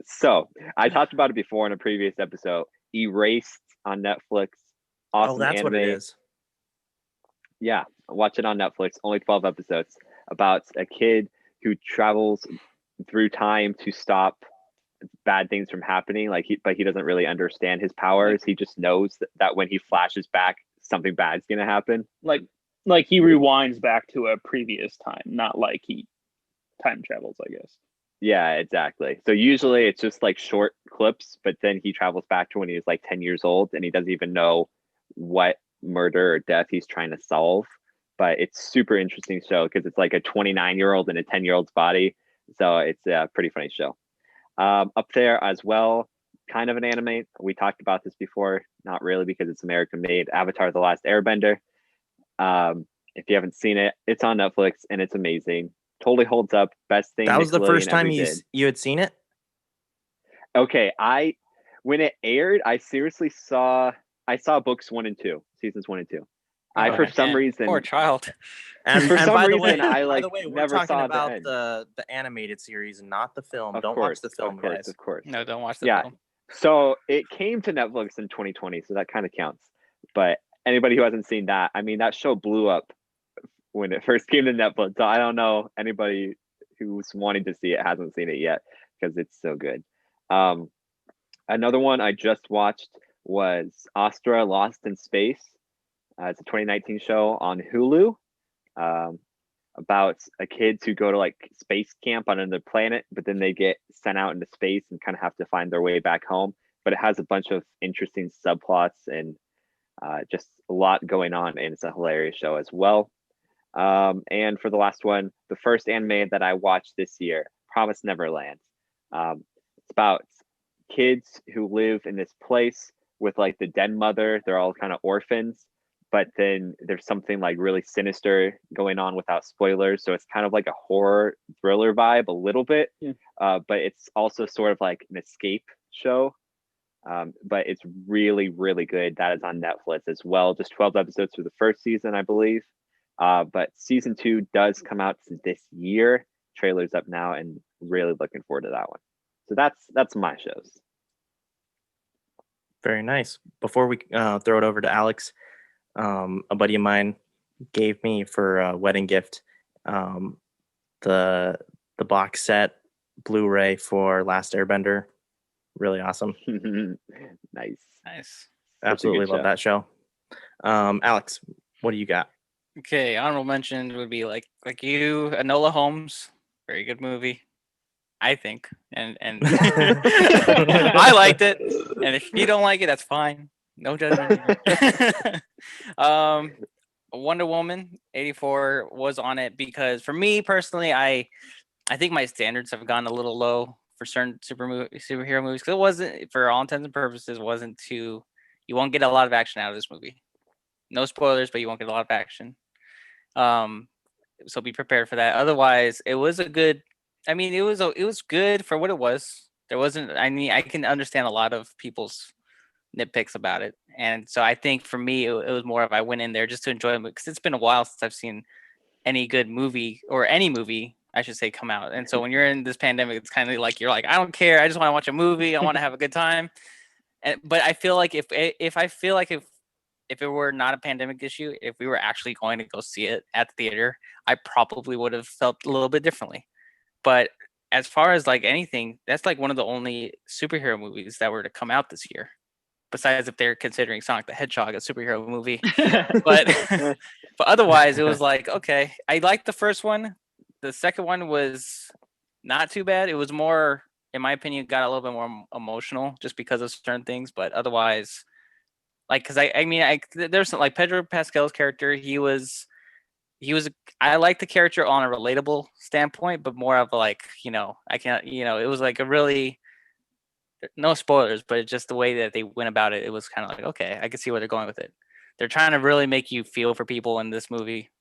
So I talked about it before in a previous episode. Erased on Netflix. Awesome that's anime. what it is. Yeah, watch it on Netflix. Only 12 episodes about a kid who travels through time to stop bad things from happening. But he doesn't really understand his powers. He just knows that when he flashes back, something bad's gonna happen. Like he rewinds back to a previous time, not like he time travels, I guess. Yeah, exactly. So usually it's just like short clips, but then he travels back to when he was like 10 years old and he doesn't even know what murder or death he's trying to solve. But it's super interesting show because it's like a 29-year-old in a 10-year-old's body. So it's a pretty funny show. Up there as well, kind of an anime. We talked about this before, not really because it's American made. Avatar: The Last Airbender. If you haven't seen it, it's on Netflix and it's amazing. Totally holds up. Best thing That was the first Nickelodeon time ever did. you had seen it? Okay, when it aired, I saw books 1 and 2, seasons 1 and 2. I Oh, for some man. reason Poor child. And, For and some by the reason, way, I, by like, the way, we're never talking saw the about end. the animated series, not the film. Of Don't course, watch the film, guys. of course. No, don't watch the Yeah. film. So it came to Netflix in 2020, so that kind of counts. But anybody who hasn't seen that, I mean, that show blew up when it first came to Netflix. So I don't know anybody who's wanting to see it hasn't seen it yet because it's so good. Another one I just watched was Astra Lost in Space. It's a 2019 show on Hulu about a kids who go to like space camp on another planet, but then they get sent out into space and kind of have to find their way back home. But it has a bunch of interesting subplots and just a lot going on, and it's a hilarious show as well. And for the last one, the first anime that I watched this year, Promise Neverland. It's about kids who live in this place with like the den mother. They're all kind of orphans, but then there's something like really sinister going on without spoilers. So it's kind of like a horror thriller vibe a little bit, but it's also sort of like an escape show. But it's really, really good. That is on Netflix as well. Just 12 episodes for the first season, I believe. But season 2 does come out this year. Trailer's up now, and really looking forward to that one. So that's my shows. Very nice. Before we throw it over to Alex, a buddy of mine gave me for a wedding gift the box set Blu-ray for Last Airbender. Really awesome. Nice. Nice. Absolutely love that show. Alex, what do you got? Okay, honorable mention would be like you, Enola Holmes. Very good movie, I think, and I liked it. And if you don't like it, that's fine. No judgment here. Wonder Woman 84 was on it because for me personally, I think my standards have gone a little low for certain superhero movies because it wasn't, for all intents and purposes, wasn't too. You won't get a lot of action out of this movie. No spoilers, but you won't get a lot of action. Um, so be prepared for that. Otherwise, it was a good. I mean, it was good for what it was. There wasn't. I mean, I can understand a lot of people's nitpicks about it, and so I think for me, it was more of I went in there just to enjoy it because it's been a while since I've seen any good movie or any movie I should say come out. And so when you're in this pandemic, it's kind of like you're like, I don't care. I just want to watch a movie. I want to have a good time. But I feel like if it were not a pandemic issue, if we were actually going to go see it at the theater, I probably would have felt a little bit differently. But as far as like anything, that's like one of the only superhero movies that were to come out this year. Besides if they're considering Sonic the Hedgehog a superhero movie. But but otherwise it was like, okay, I liked the first one. The second one was not too bad. It was more, in my opinion, got a little bit more emotional just because of certain things. But otherwise, like, because I mean, there's some, like Pedro Pascal's character. I like the character on a relatable standpoint, but more of like, I can't, it was like a really, no spoilers, but it's just the way that they went about it. It was kind of like, okay, I can see where they're going with it. They're trying to really make you feel for people in this movie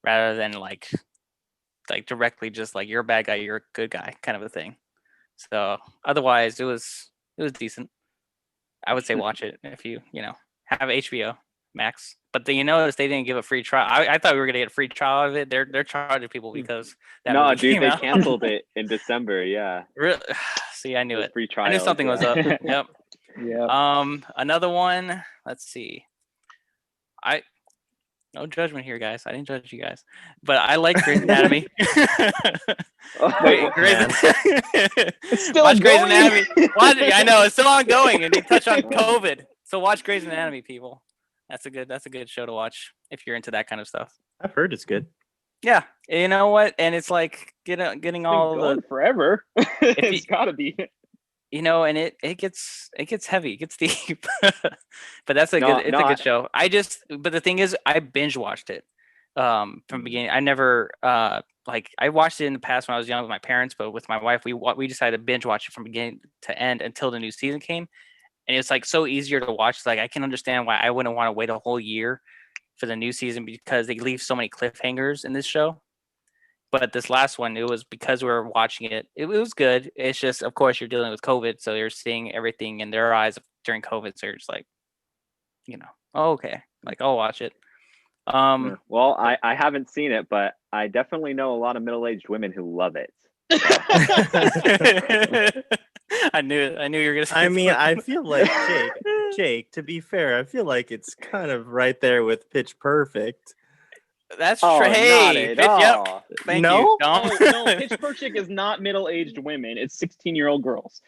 rather than like directly just like you're a bad guy, you're a good guy kind of a thing. So otherwise it was decent. I would say watch it if you have HBO Max. But then you notice they didn't give a free trial. I thought we were gonna get a free trial of it. They're charging people because that No, movie dude, came they out. canceled it in December. Yeah, Really? See, I knew those it. free I knew trials, something was yeah. up. Yep. Yeah. Another one. Let's see. I No judgment here, guys. I didn't judge you guys, but I like Grey's Anatomy. Wait, Grey's man. It's still watch Grey's going. Anatomy. I know it's still ongoing, and they touch on COVID. So watch Grey's Anatomy, people. That's a good show to watch if you're into that kind of stuff. I've heard it's good. Yeah, you know what? And it's like getting Been all going the forever. It's gotta be. and it gets heavy, it gets deep. But that's a No, good no, good show. But the thing is, I binge watched it from beginning. I never like I watched it in the past when I was young with my parents, but with my wife, we decided to binge watch it from beginning to end until the new season came. And it's like so easier to watch. It's like I can understand why I wouldn't want to wait a whole year for the new season because they leave so many cliffhangers in this show. But this last one, it was because we were watching it. It was good. It's just, of course, you're dealing with COVID, so you're seeing everything in their eyes during COVID. So you're just like, oh, okay, like I'll watch it. well, I haven't seen it, but I definitely know a lot of middle-aged women who love it. I knew it. I knew you were gonna say. I mean, I feel like Jake. To be fair, I feel like it's kind of right there with Pitch Perfect. That's Oh, true. not Hey, at Pitch, yep. all. Thank No? you, Dom. No, Pitch Perfect is not middle-aged women. It's 16-year-old girls.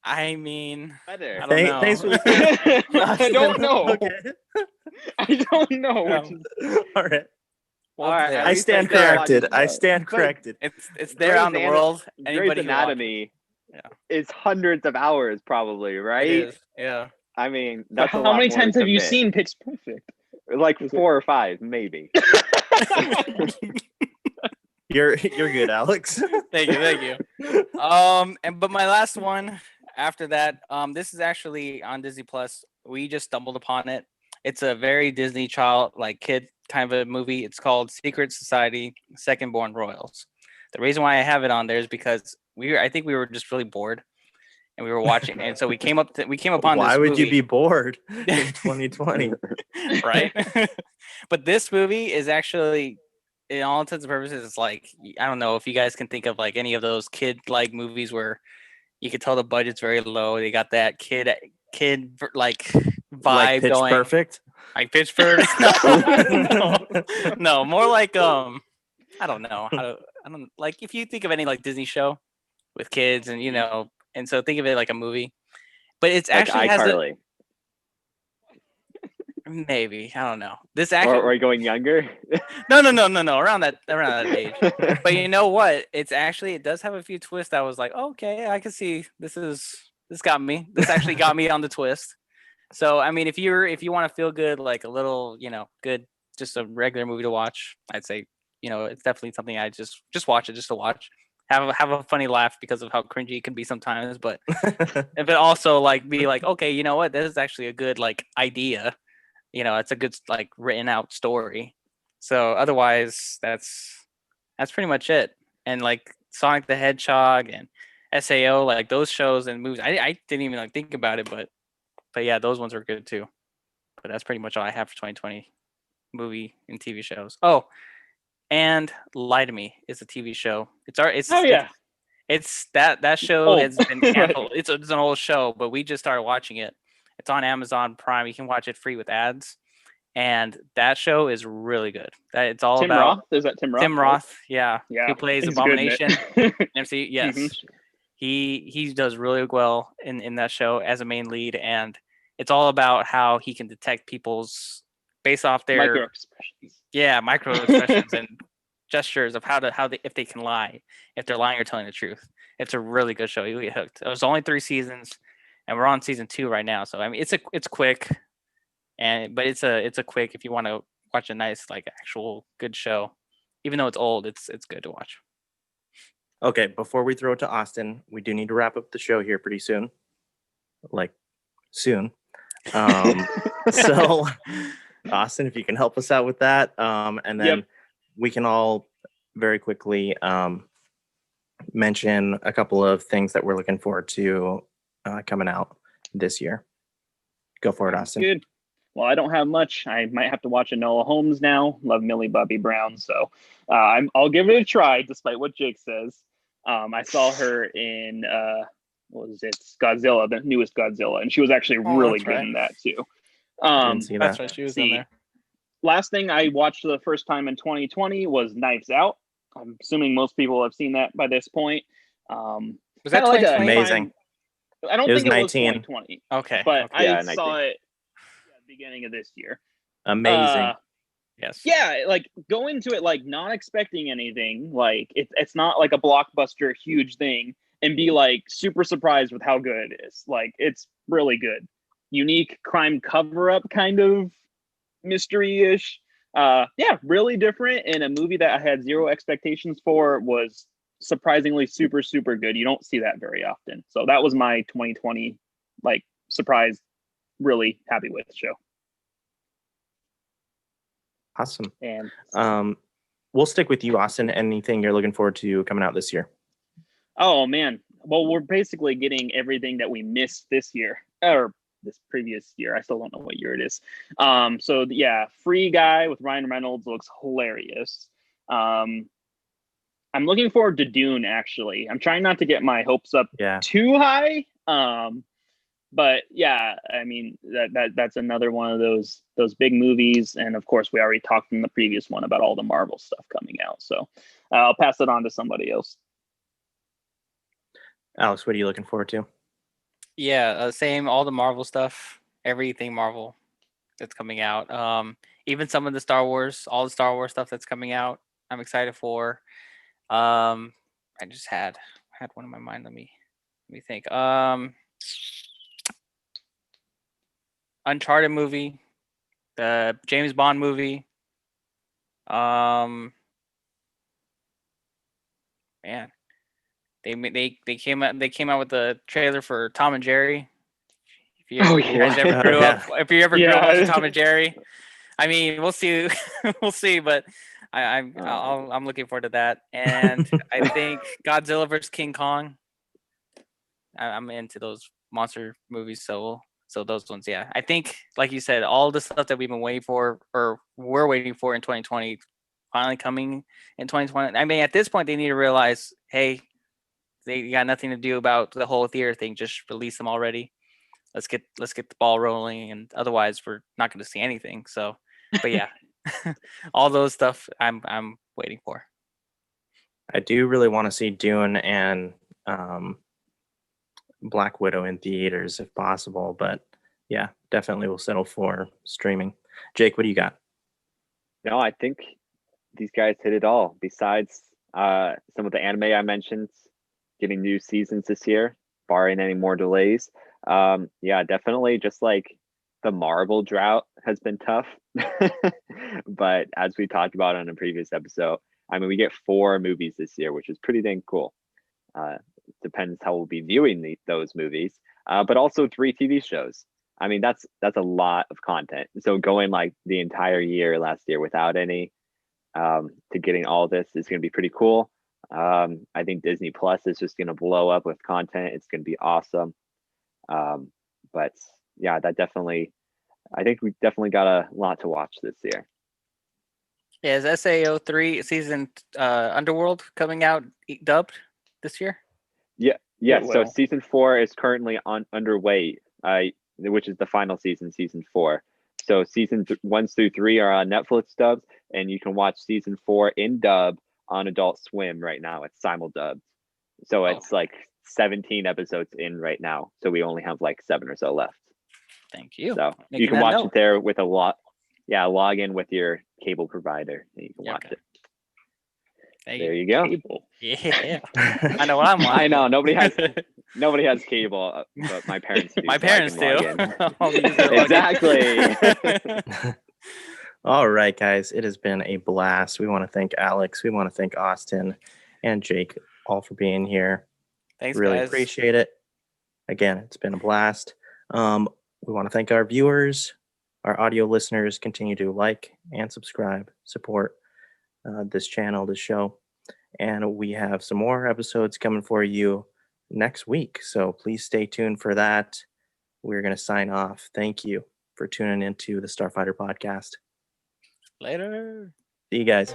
I mean, Better. I don't know. Thanks for the I don't know. Okay. I don't know. All right. Well, All right, yeah, at I least stand I said corrected. watch I it. stand corrected. it's there out in the Grey's world. Grey's Anybody who watches Anatomy Yeah. is hundreds of hours, probably, right? it is. Yeah. I mean, But that's a how lot many more to times have you commit. seen Pitch Perfect? Like 4 or 5, maybe. You're good, Alex. Thank you. But my last one after that, this is actually on Disney Plus. We just stumbled upon it. It's a very Disney child, like kid kind of a movie. It's called Secret Society: Second Born Royals. The reason why I have it on there is because I think we were just really bored, and we were watching, and so we came upon Why this would movie. you be bored in 2020? Right? But this movie is actually, in all intents and purposes, it's like, I don't know if you guys can think of like any of those kid like movies where you could tell the budget's very low. They got that kid like vibe Like Pitch going. Perfect? Like Pitch Perfect? No, more like I don't know I don't like if you think of any like Disney show with kids and and so think of it like a movie, but it's Like actually has the iCarly. Maybe, I don't know. This Or actually, are you going younger? no, around that age. But you know what? It does have a few twists. I was like, okay, I can see this got me. This actually got me on the twist. So I mean, if you want to feel good, like a little, good, just a regular movie to watch, I'd say, it's definitely something I just watch it just to watch. Have a funny laugh because of how cringy it can be sometimes, but if it also like be like, okay, you know what, this is actually a good like idea. It's a good like written out story. So otherwise, that's pretty much it. And like Sonic the Hedgehog and SAO, like those shows and movies, I didn't even like think about it, but yeah, those ones are good too. But that's pretty much all I have for 2020 movie and TV shows. Oh, and Lie to Me is a TV show. Oh yeah. It's that show Old. has been canceled. It's an old show, but we just started watching it. It's on Amazon Prime. You can watch it free with ads, and that show is really good. It's all Tim about Roth. Is that Tim Roth? Tim right? Roth, yeah, Yeah. who plays He's good in Abomination. it. MC, yes, Mhm. he does really well in that show as a main lead, and it's all about how he can detect people's based off their Micro expressions. micro expressions and gestures of how they if they can lie, if they're lying or telling the truth. It's a really good show. You get hooked. It was only 3 seasons, and we're on season 2 right now. So I mean, it's quick, but it's a quick if you want to watch a nice like actual good show, even though it's old. It's good to watch. Okay, before we throw it to Austin, we do need to wrap up the show here pretty soon. Like soon. So Austin, if you can help us out with that. And then we can all very quickly mention a couple of things that we're looking forward to coming out this year. Go for it, Austin. Good. Well, I don't have much. I might have to watch Enola Holmes now. Love Millie Bobby Brown, so I'll give it a try, despite what Jake says. I saw her in what was it? Godzilla, the newest Godzilla, and she was actually really good in that too. Didn't see That's that. right. She was in there. Last thing I watched for the first time in 2020 was Knives Out. I'm assuming most people have seen that by this point. Was that Kinda like 2020? Amazing. I don't It was think it was 19. 2020, Okay. but okay. Yeah, I 19. saw it at the beginning of this year. Amazing. Yes. Yeah, like go into it like not expecting anything. Like it's not like a blockbuster huge thing, and be like super surprised with how good it is. Like it's really good. Unique crime cover-up kind of mystery-ish. Yeah, really different, and a movie that I had zero expectations for was surprisingly super good. You don't see that very often. So that was my 2020 like surprise, really happy with the show. Awesome. And We'll stick with you, Austin. Anything you're looking forward to coming out this year? oh man, well we're basically getting everything that we missed this year or this previous year. I still don't know what year it is. So yeah, Free Guy with Ryan Reynolds looks hilarious. I'm looking forward to Dune. Actually, I'm trying not to get my hopes up too high. But yeah, I mean that's another one of those big movies, and of course we already talked in the previous one about all the Marvel stuff coming out. So I'll pass it on to somebody else. Alex, what are you looking forward to? Yeah, same. All the Marvel stuff, everything Marvel that's coming out. Even some of the Star Wars, all the Star Wars stuff that's coming out, I'm excited for. I just had one in my mind. Let me think. Uncharted movie, the James Bond movie. Man, they came out with the trailer for Tom and Jerry. If you guys ever grew up, if you ever grew up watching Tom and Jerry, I mean, we'll see, we'll see. But I'm looking forward to that, and I think Godzilla vs King Kong. I'm into those monster movies, so those ones, yeah. I think, like you said, all the stuff that we've been waiting for, or we're waiting for in 2020, finally coming in 2020. I mean, at this point, they need to realize, hey, they got nothing to do about the whole theater thing. Just release them already. Let's get the ball rolling, and otherwise, we're not going to see anything. So, but yeah, all those stuff I'm waiting for. I do really want to see Dune and Black Widow in theaters if possible, but yeah, definitely will settle for streaming. Jake, what do you got? No, I think these guys hit it all. Besides some of the anime I mentioned, getting new seasons this year, barring any more delays. Yeah, definitely just like the Marvel drought has been tough. But as we talked about on a previous episode, I mean, we get 4 movies this year, which is pretty dang cool. Depends how we'll be viewing those movies, but also 3 TV shows. I mean, that's a lot of content. So going like the entire year last year without any to getting all this is going to be pretty cool. I think Disney Plus is just going to blow up with content. It's going to be awesome. But yeah, I think we definitely got a lot to watch this year. Yeah, is SAO3 season Underworld coming out dubbed this year? Yeah. It So will. season 4 is currently underway, which is the final season 4. So season 1 through 3 are on Netflix dubs, and you can watch season 4 in dub on Adult Swim right now. It's simuldubbed. So it's like 17 episodes in right now. So we only have like 7 or so left. Thank you. So you Making can that watch note. it there with a lot. Yeah, log in with your cable provider and you can watch Okay. it. Thank There you. you go. Cable. Yeah. I know what I'm I watching. know nobody has cable, but my parents do. My so I parents can do. log in. I'll use their login. Exactly. All right, guys, it has been a blast. We want to thank Alex. We want to thank Austin and Jake all for being here. Thanks, Really guys. appreciate it. Again, it's been a blast. We want to thank our viewers, our audio listeners. Continue to like and subscribe, support this channel, this show. And we have some more episodes coming for you next week. So please stay tuned for that. We're going to sign off. Thank you for tuning into the Starfighter podcast. Later. See you guys.